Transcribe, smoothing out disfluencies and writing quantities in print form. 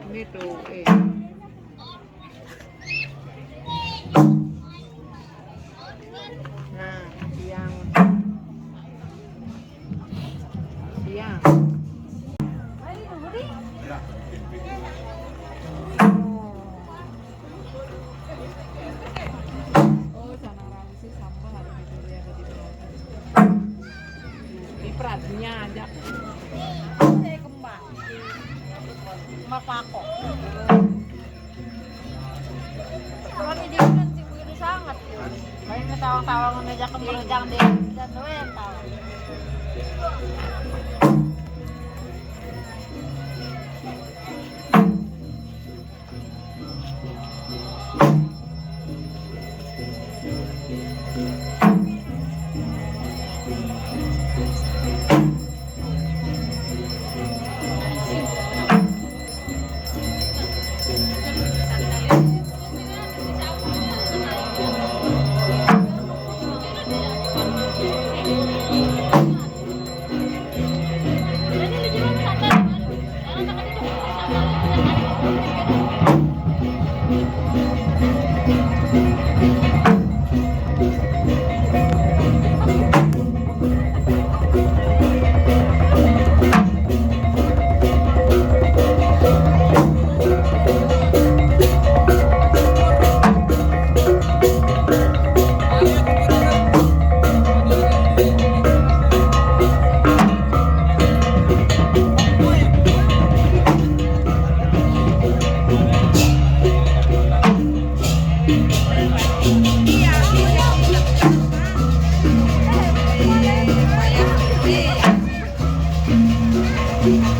Gitu. Nah, siang. Oh, sana sih sambal ada di dulu ya tadi. Di peratnya aja. Saya kembang. Mapako. Kalau ini dia kan tinggi sangat. Kayak ngetawang-tawang meja kemerjang dia dan doyan tahu. Iya.